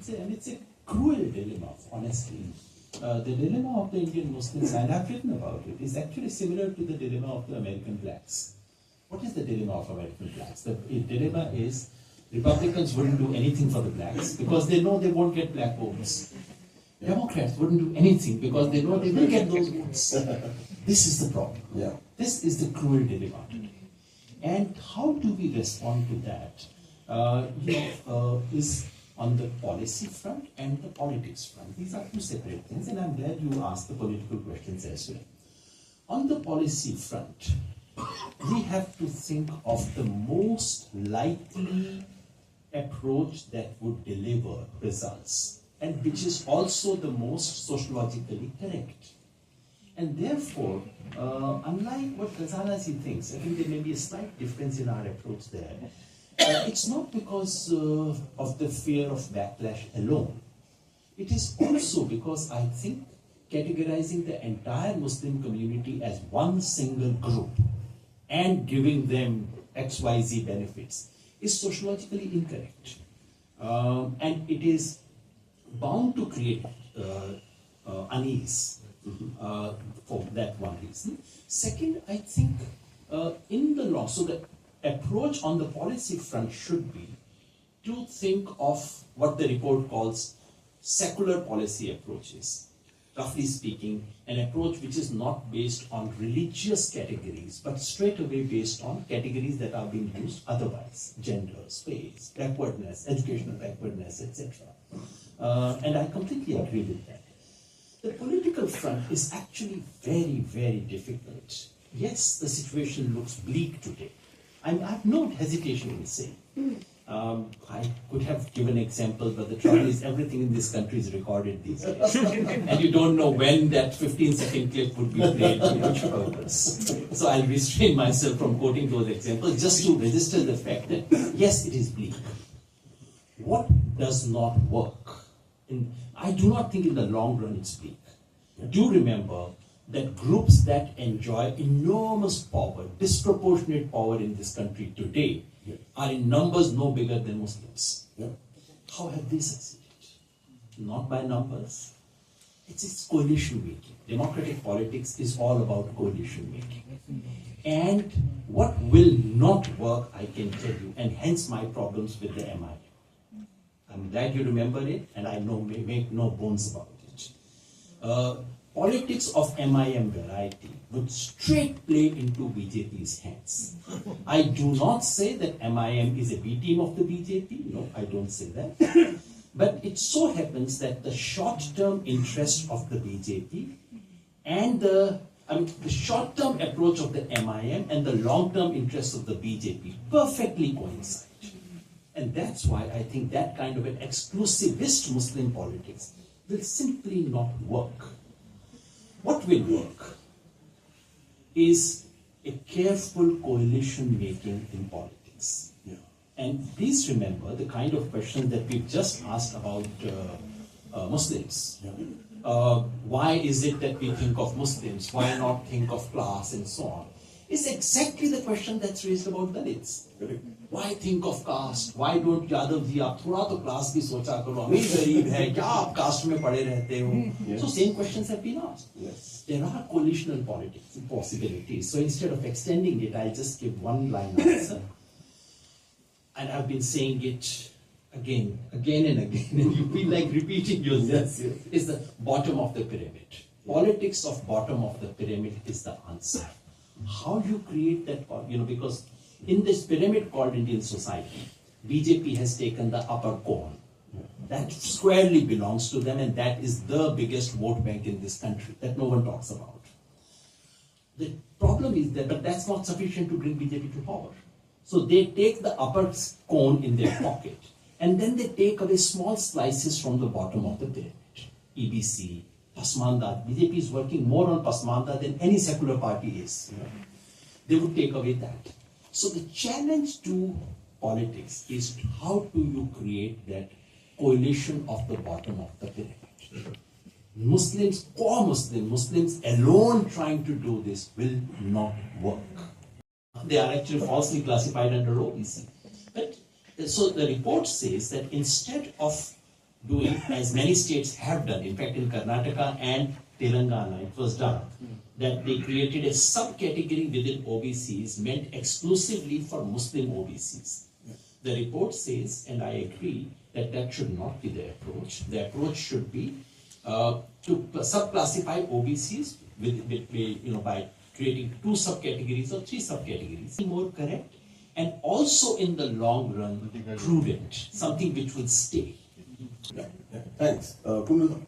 it's a cruel dilemma, honestly. The dilemma of the Indian Muslims, and I've written about it, is actually similar to the dilemma of the American blacks. What is the dilemma of American blacks? The dilemma is Republicans wouldn't do anything for the blacks because they know they won't get black votes. Democrats wouldn't do anything because they know they will get those votes. This is the problem. Yeah. This is the cruel dilemma today. And how do we respond to that? Is on the policy front and the politics front. These are two separate things, and I'm glad you asked the political questions as well. On the policy front, we have to think of the most likely approach that would deliver results, and which is also the most sociologically correct. And therefore, unlike what Ghazalasi thinks, I think there may be a slight difference in our approach there. It's not because of the fear of backlash alone. It is also because I think categorizing the entire Muslim community as one single group and giving them XYZ benefits is sociologically incorrect. And it is bound to create unease for that one reason. Second, I think in the law, so the approach on the policy front should be to think of what the report calls secular policy approaches. Roughly speaking, an approach which is not based on religious categories, but straight away based on categories that are being used otherwise: gender, space, backwardness, educational backwardness, etc. And I completely agree with that. The political front is actually very, very difficult. Yes, the situation looks bleak today. I have no hesitation in saying. I could have given examples, but the trouble is everything in this country is recorded these days. And you don't know when that 15-second clip would be played to which purpose. So I'll restrain myself from quoting those examples just to register the fact that, yes, it is bleak. What does not work? I do not think in the long run it's bleak. Do remember that groups that enjoy enormous power, disproportionate power in this country today, are in numbers no bigger than Muslims. How have they succeeded? Not by numbers. It's coalition making. Democratic politics is all about coalition making. And what will not work, I can tell you, and hence my problems with the MIM. I'm glad you remember it, and I make no bones about it. Politics of MIM variety would straight play into BJP's hands. I do not say that MIM is a B team of the BJP. No, I don't say that. But it so happens that the short-term interest of the BJP and the short-term approach of the MIM and the long-term interests of the BJP perfectly coincide. And that's why I think that kind of an exclusivist Muslim politics will simply not work. What will work is a careful coalition making in politics. And please remember the kind of questions that we've just asked about Muslims. Why is it that we think of Muslims? Why not think of class and so on? Is exactly the question that's raised about Dalits. Why think of caste? Why don't Yadav ji aap thoda to class bhi socha karo? Hum hi gareeb hai, kya aap caste mein pade rehte ho? So same questions have been asked. There are coalitional politics possibilities. So instead of extending it, I'll just give one line answer. And I've been saying it again and again, and you feel like repeating yourself. Is the bottom of the pyramid. Politics of bottom of the pyramid is the answer. How you create that, because in this pyramid called Indian society, BJP has taken the upper cone. That squarely belongs to them, and that is the biggest vote bank in this country that no one talks about. The problem is that, but that's not sufficient to bring BJP to power. So they take the upper cone in their pocket, and then they take away small slices from the bottom of the pyramid. EBC, Pasmanda. BJP is working more on Pasmanda than any secular party is. They would take away that. So the challenge to politics is how do you create that coalition of the bottom of the pyramid. Muslims, core Muslims alone trying to do this will not work. They are actually falsely classified under OBC. But so the report says that instead of doing, as many states have done. In fact, in Karnataka and Telangana, it was done, that they created a subcategory within OBCs meant exclusively for Muslim OBCs. The report says, and I agree, that that should not be the approach. The approach should be to subclassify OBCs by creating 2 subcategories or 3 subcategories. More correct, and also in the long run, prudent, something which will stay. Yeah. Thanks. Kunal.